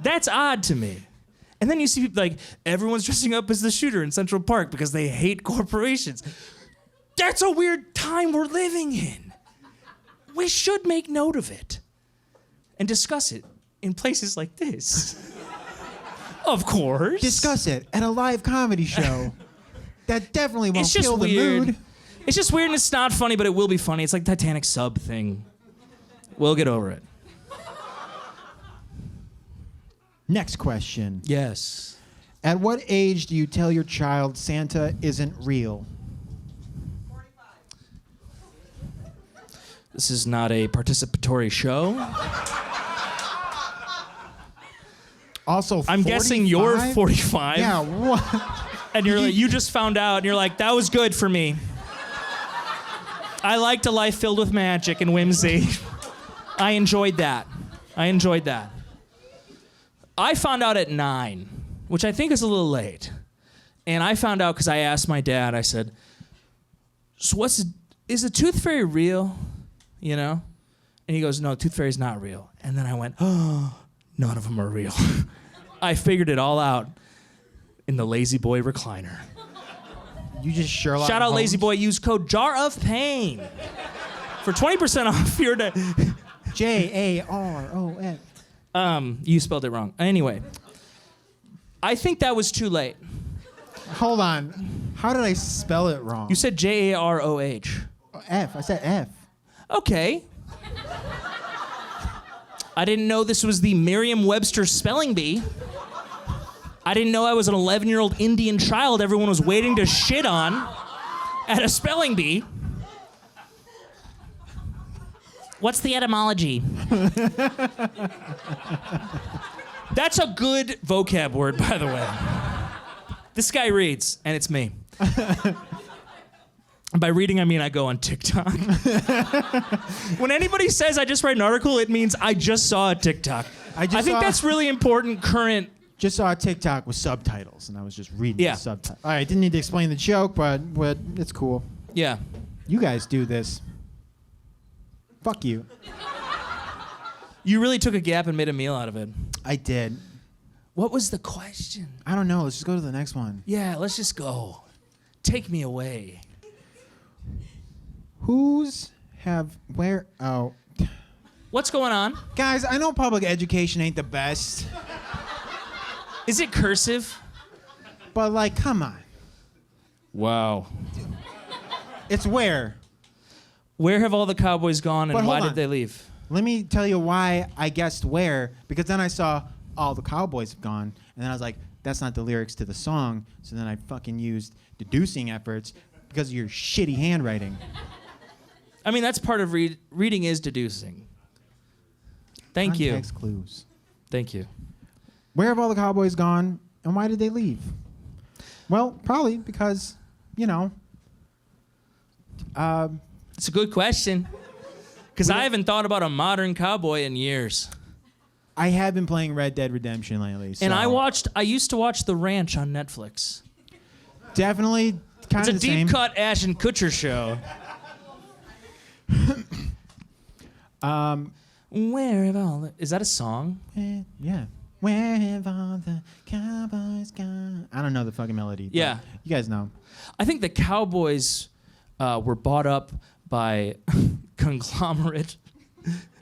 That's odd to me. And then you see people like, everyone's dressing up as the shooter in Central Park because they hate corporations. That's a weird time we're living in. We should make note of it and discuss it in places like this. Of course. Discuss it at a live comedy show. That definitely won't It's just kill the weird. mood. It's just weird and it's not funny, but it will be funny. It's like the Titanic sub thing. We'll get over it. Next question. Yes. At what age do you tell your child Santa isn't real? This is not a participatory show. Also, I'm guessing you're 45. Yeah, what? And you just found out, and you're like, that was good for me. I liked a life filled with magic and whimsy. I enjoyed that. I found out at 9, which I think is a little late. And I found out because I asked my dad, I said, so is the tooth fairy real? You know? And he goes, no, tooth fairy's not real. And then I went, oh, none of them are real. I figured it all out in the Lazy Boy recliner. You just Sherlock Shout out Holmes? Lazy Boy, use code Jar of Pain for 20% off your day. JAROF. You spelled it wrong. Anyway, I think that was too late. Hold on. How did I spell it wrong? You said JAROH. F. I said F. Okay. I didn't know this was the Merriam-Webster spelling bee. I didn't know I was an 11-year-old Indian child everyone was waiting to shit on at a spelling bee. What's the etymology? That's a good vocab word, by the way. This guy reads, and it's me. And by reading, I mean I go on TikTok. When anybody says I just write an article, it means I just saw a TikTok. I think that's really important current. Just saw a TikTok with subtitles, and I was just reading Yeah. the subtitles. All right, didn't need to explain the joke, but it's cool. Yeah. You guys do this. Fuck you. You really took a gap and made a meal out of it. I did. What was the question? I don't know. Let's just go to the next one. Yeah, let's just go. Take me away. Oh. What's going on? Guys, I know public education ain't the best, Is it cursive? but like, come on. Wow. It's where? Where have all the cowboys gone But and hold why on. did they leave? Let me tell you why I guessed where, because then I saw all the cowboys have gone, and then I was like, that's not the lyrics to the song, so then I fucking used deducing efforts because of your shitty handwriting. I mean, that's part of reading is deducing. Thank you. Context clues. Thank you. Where have all the cowboys gone, and why did they leave? Well, probably because, you know, It's a good question. Because I haven't thought about a modern cowboy in years. I have been playing Red Dead Redemption lately. So And I used to watch The Ranch on Netflix. definitely kind It's a of the same. deep cut Ashton Kutcher show. Where have all the... Is that a song? Yeah. Where have all the cowboys gone? I don't know the fucking melody. but Yeah. You guys know. I think the Cowboys were bought up by conglomerate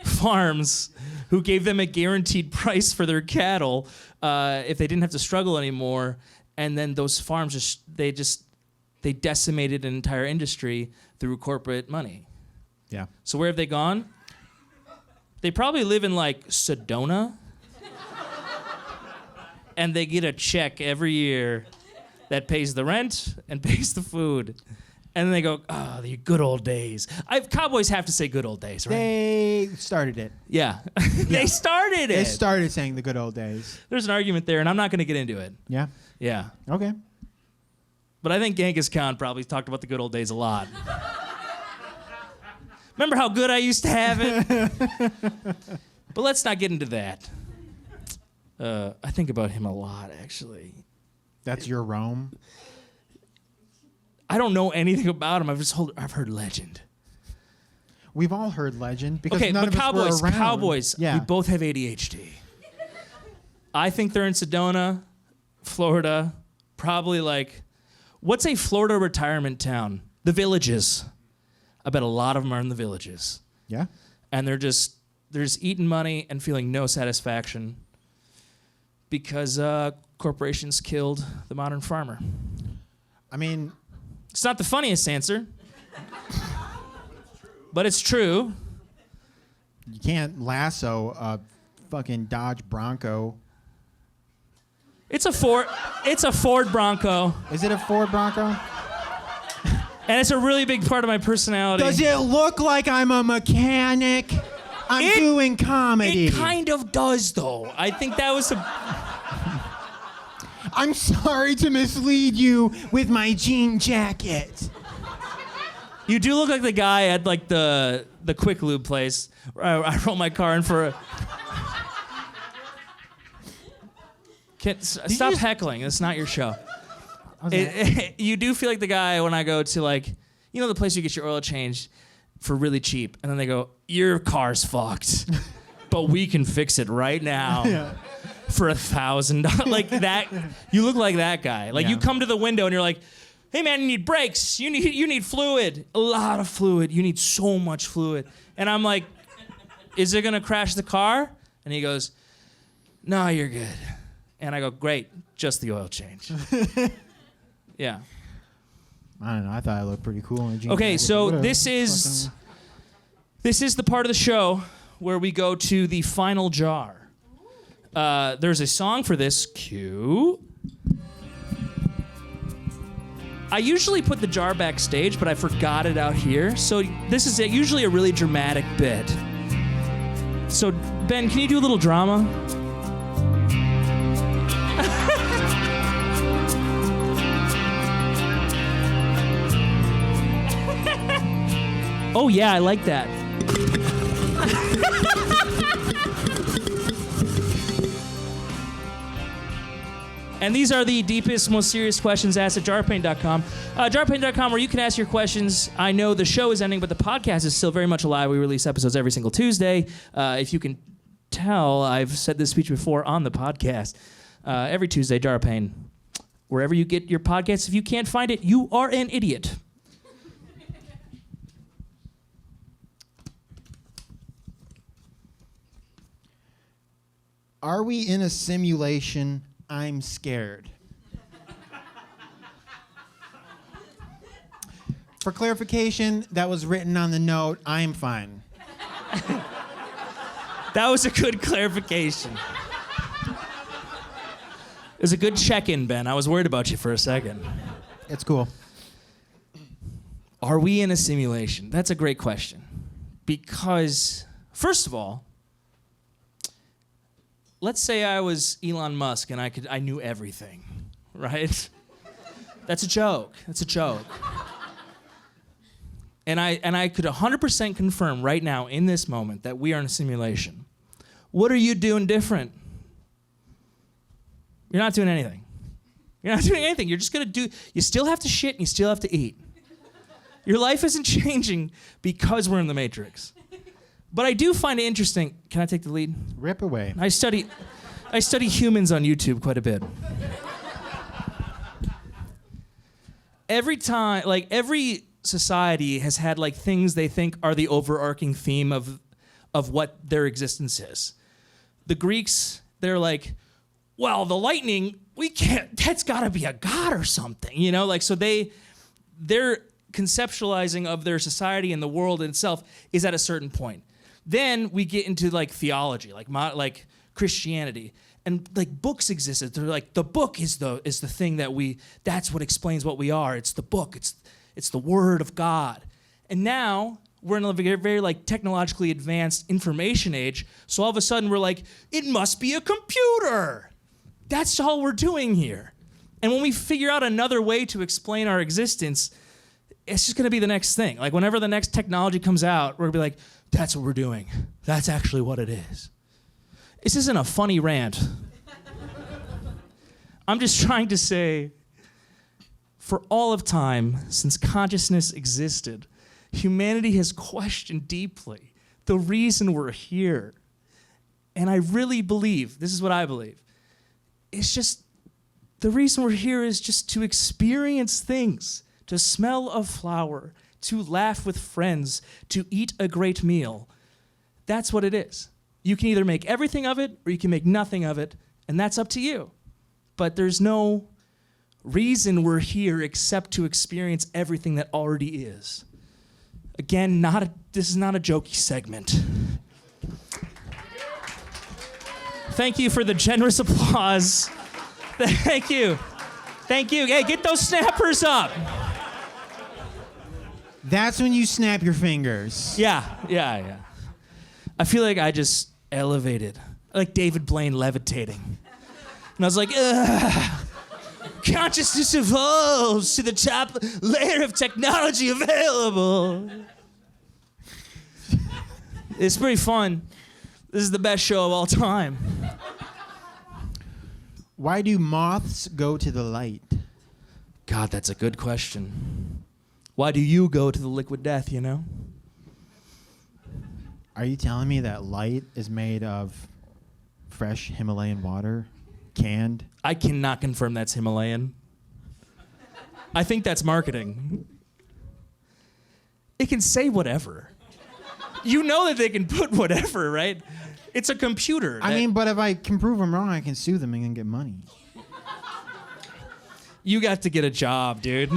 farms who gave them a guaranteed price for their cattle if they didn't have to struggle anymore. And then those farms they decimated an entire industry through corporate money. Yeah. So where have they gone? They probably live in like Sedona. And they get a check every year that pays the rent and pays the food. And then they go, oh, the good old days. Cowboys have to say good old days, right? They started it. Yeah. They started They it. started saying the good old days. There's an argument there, and I'm not going to get into it. Yeah. Yeah. Okay. But I think Genghis Khan probably talked about the good old days a lot. Remember how good I used to have it? But let's not get into that. I think about him a lot, actually. That's your Rome. I don't know anything about him. I've heard legend. We've all heard legend because Okay, none but of us were around. Cowboys, Yeah. we both have ADHD. I think they're in Sedona, Florida, probably like, what's a Florida retirement town? The Villages. I bet a lot of them are in the Villages. Yeah. And they're just eating money and feeling no satisfaction because corporations killed the modern farmer. I mean, It's not the funniest answer, but it's true. you can't lasso a fucking Dodge Bronco. It's a Ford Bronco, Is it a Ford Bronco? and it's a really big part of my personality. Does it look like I'm a mechanic? I'm doing comedy. It kind of does, though. I think that was I'm sorry to mislead you with my jean jacket. You do look like the guy at like the quick lube place. I roll my car in for a. Stop heckling. It's not your show. You do feel like the guy when I go to like, you know, the place you get your oil changed for really cheap, and then they go, "Your car's fucked, but we can fix it right now for $1,000." Like that. You look like that guy. Like you come to the window and you're like, "Hey man, you need brakes. You need fluid. A lot of fluid. You need so much fluid." And I'm like, "Is it gonna crash the car?" And he goes, "No, you're good." And I go, "Great, just the oil change." Yeah. I don't know. I thought I looked pretty cool in a jean Okay, jacket, so but whatever. this is the part of the show where we go to the final jar. There's a song for this. Cue. I usually put the jar backstage, but I forgot it out here. So this is usually a really dramatic bit. So Ben, can you do a little drama? Oh yeah, I like that. And these are the deepest, most serious questions asked at jarpaint.com. Jarpaint.com, where you can ask your questions. I know the show is ending, but the podcast is still very much alive. We release episodes every single Tuesday. If you can tell, I've said this speech before on the podcast. Every Tuesday, Jarpaint. Wherever you get your podcasts, if you can't find it, you are an idiot. Are we in a simulation? I'm scared. For clarification, that was written on the note. I'm fine. That was a good clarification. It was a good check-in, Ben. I was worried about you for a second. It's cool. Are we in a simulation? That's a great question. Because, first of all, let's say I was Elon Musk and I knew everything, right? That's a joke. That's a joke. And I could 100% confirm right now in this moment that we are in a simulation. What are you doing different? You're not doing anything. You're not doing anything. You're just gonna do. You still have to shit and you still have to eat. Your life isn't changing because we're in the Matrix. But I do find it interesting. Can I take the lead? Rip away. I study humans on YouTube quite a bit. Every time, like every society has had like things they think are the overarching theme of what their existence is. The Greeks, they're like, well, the lightning, we can't. That's got to be a god or something, you know? Like so their conceptualizing of their society and the world itself is at a certain point. Then we get into like theology, like Christianity, and like books existed. They're like the book is the thing that's what explains what we are. It's the book. It's the word of God. And now we're in a very, very like technologically advanced information age. So all of a sudden we're like, it must be a computer. That's all we're doing here. And when we figure out another way to explain our existence, it's just gonna be the next thing. Like whenever the next technology comes out, we're gonna be like, that's what we're doing. That's actually what it is. This isn't a funny rant. I'm just trying to say, for all of time, since consciousness existed, humanity has questioned deeply the reason we're here. And I really believe, this is what I believe, it's just, the reason we're here is just to experience things, to smell a flower, to laugh with friends, to eat a great meal. That's what it is. You can either make everything of it or you can make nothing of it, and that's up to you. But there's no reason we're here except to experience everything that already is. Again, this is not a jokey segment. Thank you for the generous applause. Thank you. Thank you. Hey, get those snappers up. That's when you snap your fingers. Yeah. I feel like I just elevated, like David Blaine levitating. And I was like, ugh. Consciousness evolves to the top layer of technology available. It's pretty fun. This is the best show of all time. Why do moths go to the light? God, that's a good question. Why do you go to the liquid death, you know? Are you telling me that light is made of fresh Himalayan water, canned? I cannot confirm that's Himalayan. I think that's marketing. It can say whatever. You know that they can put whatever, right? It's a computer. I mean, but if I can prove them wrong, I can sue them and get money. You got to get a job, dude.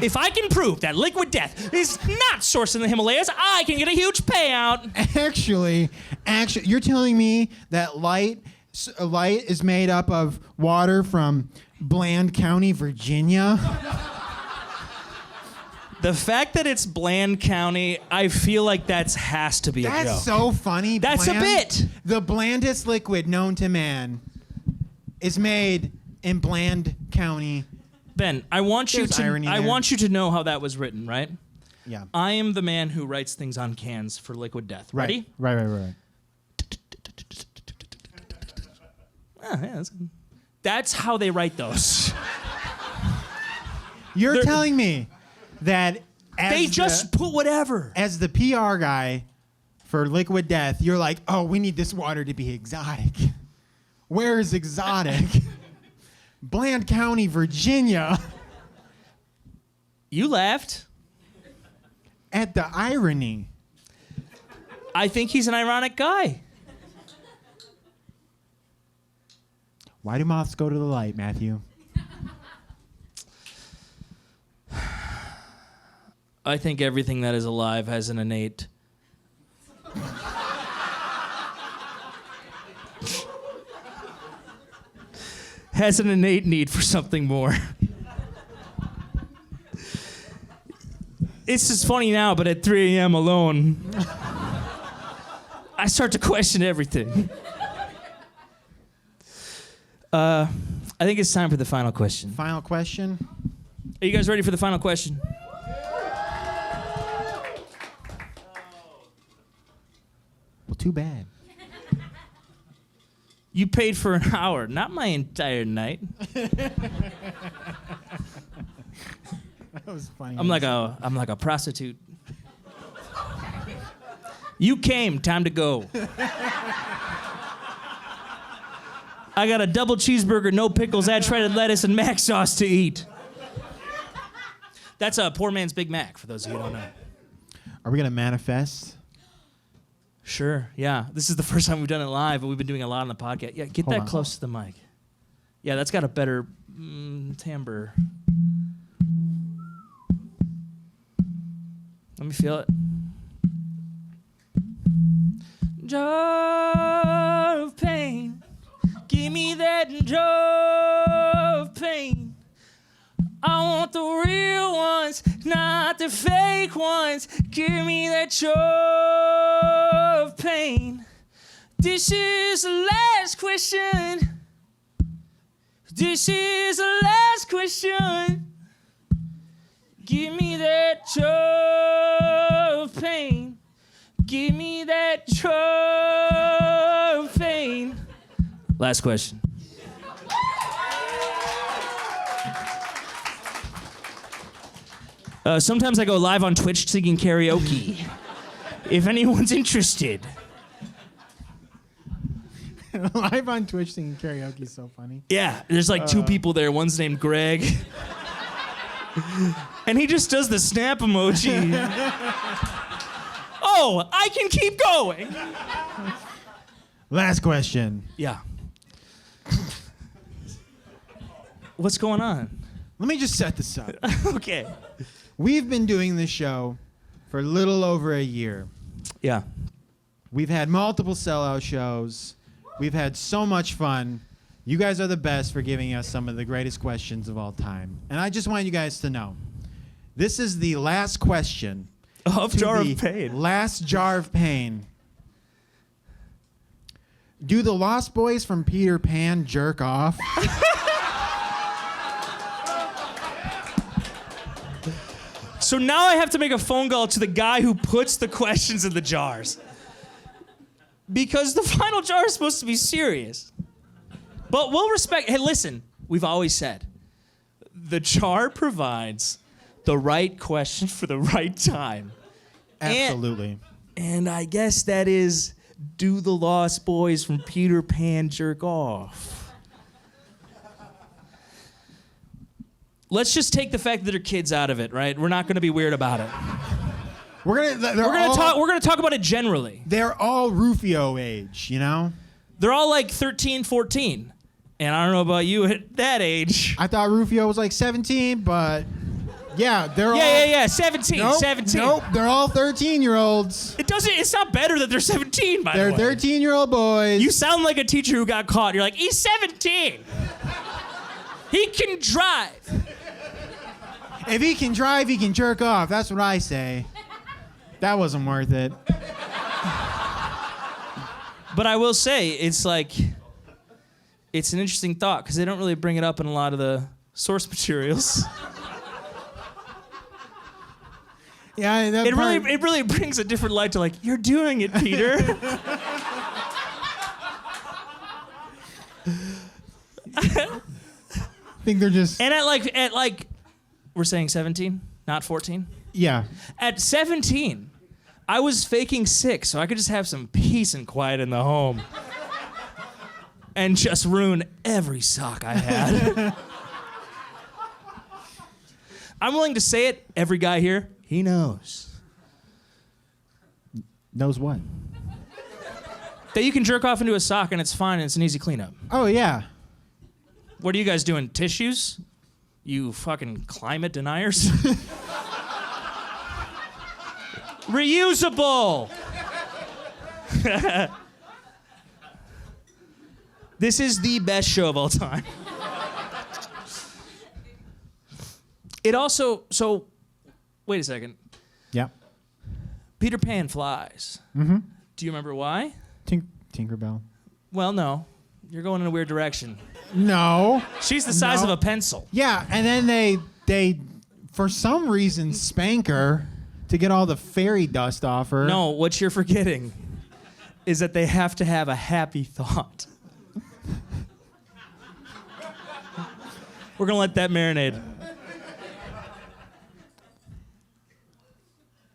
If I can prove that liquid death is not sourced in the Himalayas, I can get a huge payout. Actually, you're telling me that light is made up of water from Bland County, Virginia? The fact that it's Bland County, I feel like has to be a joke. That's so funny. That's a bit. The blandest liquid known to man is made in Bland County. Ben, I want you There's irony there. to know how that was written, right? Yeah. I am the man who writes things on cans for liquid death. Ready? Right. Ah, yeah, that's how they write those. You're telling me that They just put whatever. as the PR guy for liquid death, you're like, oh, we need this water to be exotic. Where is exotic? Bland County, Virginia. You laughed. At the irony. I think he's an ironic guy. Why do moths go to the light, Matthew? I think everything that is alive has an innate need for something more. It's just funny now, but at 3 a.m. alone, I start to question everything. I think it's time for the final question. Final question. Are you guys ready for the final question? Well, too bad. You paid for an hour, not my entire night. That was funny. I'm like a prostitute. You came, time to go. I got a double cheeseburger, no pickles, add shredded lettuce, and mac sauce to eat. That's a poor man's Big Mac, for those of you who don't know. Are we going to manifest? Sure, yeah. This is the first time we've done it live, but we've been doing a lot on the podcast. Yeah, get Hold that on. close to the mic. Yeah, that's got a better timbre. Let me feel it. Jar of pain. Give me that jar of pain. I want the real ones, not the fake ones. Give me that jar of pain. This is the last question. This is the last question. Give me that jar of pain. Give me that jar of pain. Last question. Sometimes I go live on Twitch singing karaoke. If anyone's interested. Live on Twitch singing karaoke is so funny. Yeah, there's like two people there. One's named Greg. And he just does the snap emoji. Oh, I can keep going. Last question. Yeah. What's going on? Let me just set this up. Okay. We've been doing this show for a little over a year. Yeah. We've had multiple sellout shows. We've had so much fun. You guys are the best for giving us some of the greatest questions of all time. And I just want you guys to know, this is the last question. Of to Jar the of Pain. Last jar of pain. Do the Lost Boys from Peter Pan jerk off? So now I have to make a phone call to the guy who puts the questions in the jars. Because the final jar is supposed to be serious. But we'll respect. Hey, listen, we've always said the jar provides the right question for the right time. Absolutely. And I guess that is, do the Lost Boys from Peter Pan jerk off? Let's just take the fact that they're kids out of it, right? We're not going to be weird about it. We're gonna talk about it generally. They're all Rufio age, you know? They're all like 13, 14. And I don't know about you at that age. I thought Rufio was like 17, but yeah, they're all... Yeah, 17, Nope, 17. Nope, they're all 13-year-olds. It's not better that they're 17, by the way. They're 13-year-old boys. You sound like a teacher who got caught. You're like, he's 17. He can drive. If he can drive, he can jerk off. That's what I say. That wasn't worth it. But I will say, it's an interesting thought because they don't really bring it up in a lot of the source materials. Yeah, It really brings a different light to like, you're doing it, Peter. I think they're just... And at like, we're saying 17, not 14? Yeah. At 17, I was faking sick so I could just have some peace and quiet in the home. And just ruin every sock I had. I'm willing to say it, every guy here, he knows. Knows what? That you can jerk off into a sock and it's fine and it's an easy cleanup. Oh, yeah. What are you guys doing, tissues? You fucking climate deniers? Reusable! This is the best show of all time. It also, so, wait a second. Yeah. Peter Pan flies. Mm-hmm. Do you remember why? Tinkerbell. Well, no. You're going in a weird direction. No. She's the size No. of a pencil. Yeah, and then they for some reason spank her to get all the fairy dust off her. No, what you're forgetting is that they have to have a happy thought. We're going to let that marinate.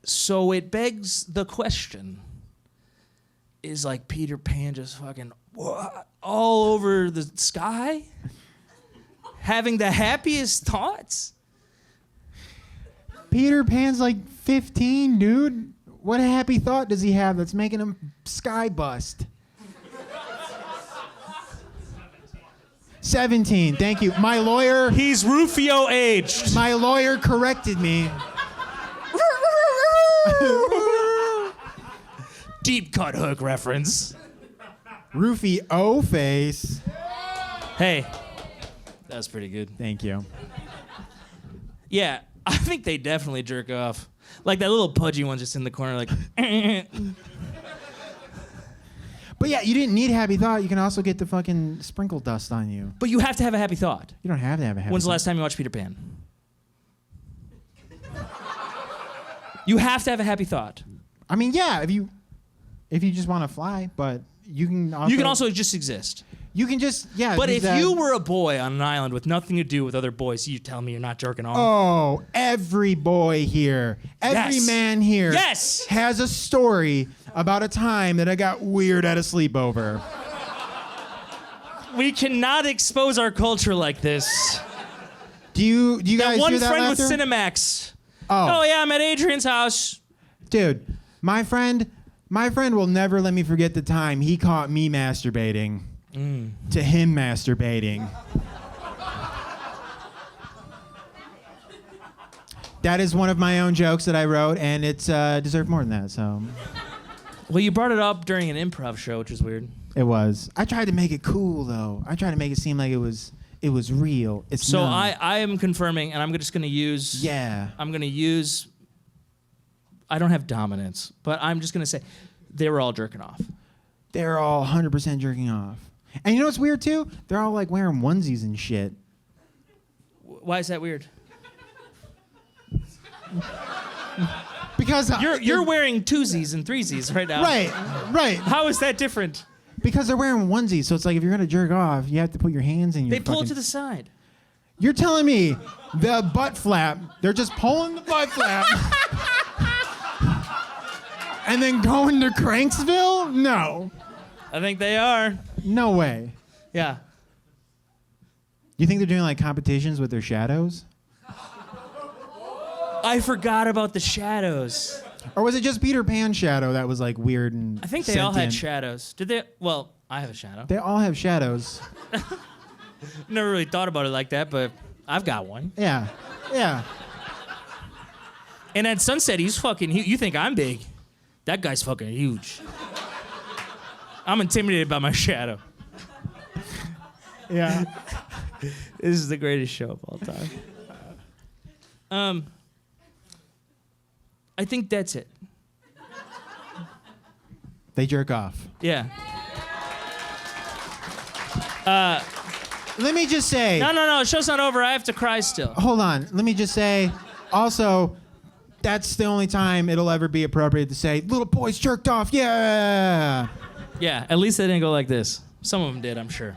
So it begs the question, is like Peter Pan just fucking all over the sky? Having the happiest thoughts? Peter Pan's like 15, dude. What happy thought does he have that's making him sky bust? 17, thank you. My lawyer... He's Rufio aged. My lawyer corrected me. Deep cut hook reference. Rufio face. Hey, that was pretty good. Thank you. Yeah, I think they definitely jerk off. Like that little pudgy one just in the corner, like. But yeah, you didn't need happy thought. You can also get the fucking sprinkle dust on you. But you have to have a happy thought. You don't have to have a happy When's the thought. last time you watched Peter Pan? You have to have a happy thought. I mean, yeah, if you just want to fly, but you can also... You can also just exist. You can just, yeah. But do if that. you were a boy on an island with nothing to do with other boys, you tell me you're not jerking off. Oh, every boy here, every Yes. man here Yes. has a story about a time that I got weird at a sleepover. We cannot expose our culture like this. Do you guys That one hear that friend with laughter? Cinemax. Oh, Yeah, I'm at Adrian's house. dude, my friend will never let me forget the time he caught me masturbating to him masturbating. That is one of my own jokes that I wrote, and it's deserved more than that. So Well, you brought it up during an improv show, which is weird. it was. I tried to make it cool, though. I tried to make it seem like it was real. It's So not. I am confirming, and I'm just going to use... Yeah. I'm going to use... I don't have dominance, but I'm just going to say they were all jerking off. They're all 100% jerking off. And you know what's weird, too? They're all, like, wearing onesies and shit. Why is that weird? Because You're wearing twosies and threesies right now. right. How is that different? Because they're wearing onesies, so it's like if you're gonna jerk off, you have to put your hands in your. They pull fucking... to the side. You're telling me the butt flap? They're just pulling the butt flap, and then going to Cranksville? No, I think they are. no way. Yeah. You think they're doing like competitions with their shadows? I forgot about the shadows. Or was it just Peter Pan's shadow that was like weird and I think they all had sentient? shadows. Did they? Well, I have a shadow. They all have shadows. Never really thought about it like that, but I've got one. Yeah. And at Sunset, he's fucking. You think I'm big? That guy's fucking huge. I'm intimidated by my shadow. Yeah. This is the greatest show of all time. I think that's it. They jerk off. Yeah. Let me just say. No. Show's not over. I have to cry still. Hold on. Let me just say. Also, that's the only time it'll ever be appropriate to say, "Little boys jerked off." Yeah. Yeah. At least they didn't go like this. Some of them did, I'm sure.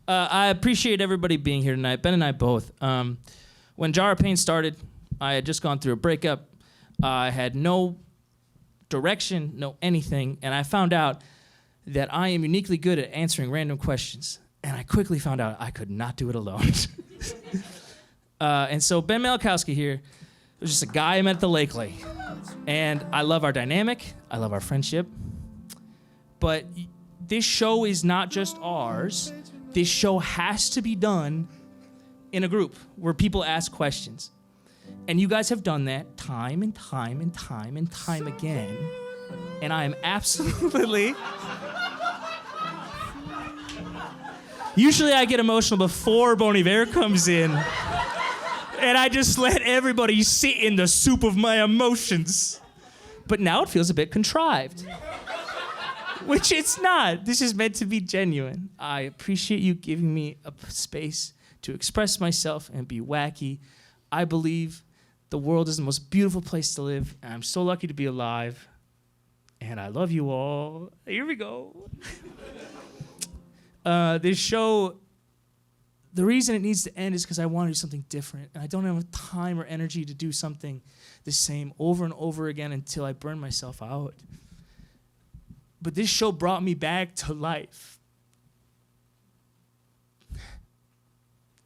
I appreciate everybody being here tonight. Ben and I both. When Jar of Pain started, I had just gone through a breakup. I had no direction, no anything, and I found out that I am uniquely good at answering random questions. And I quickly found out I could not do it alone. And so Ben Malachowski here was just a guy I met at the Lake. And I love our dynamic. I love our friendship. But this show is not just ours. This show has to be done in a group where people ask questions. And you guys have done that time and time and time and time again. And I am absolutely... Usually I get emotional before Bon Iver comes in. And I just let everybody sit in the soup of my emotions. But now it feels a bit contrived. Which it's not. This is meant to be genuine. I appreciate you giving me a space to express myself and be wacky. I believe the world is the most beautiful place to live, and I'm so lucky to be alive. And I love you all. Here we go. This show, the reason it needs to end is because I want to do something different, and I don't have time or energy to do something the same over and over again until I burn myself out. But this show brought me back to life.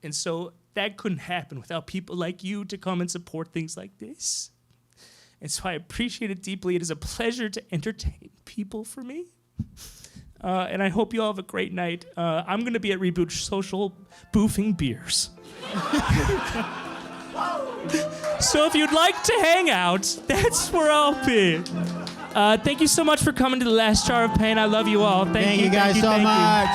And so that couldn't happen without people like you to come and support things like this. And so I appreciate it deeply. It is a pleasure to entertain people for me. And I hope you all have a great night. I'm going to be at Reboot Social boofing beers. So if you'd like to hang out, that's where I'll be. Thank you so much for coming to the last Jar of Pain. I love you all. Thank you guys so much.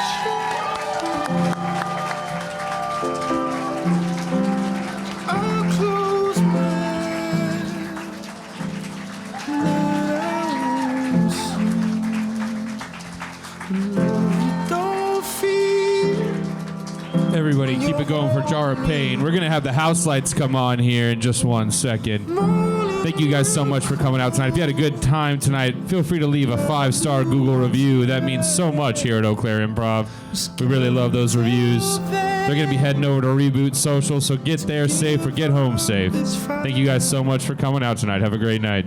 Everybody, keep it going for Jar of Pain. We're going to have the house lights come on here in just 1 second. Thank you guys so much for coming out tonight. If you had a good time tonight, feel free to leave a 5-star Google review. That means so much here at Eau Claire Improv. We really love those reviews. They're going to be heading over to Reboot Social, so get there safe or get home safe. Thank you guys so much for coming out tonight. Have a great night.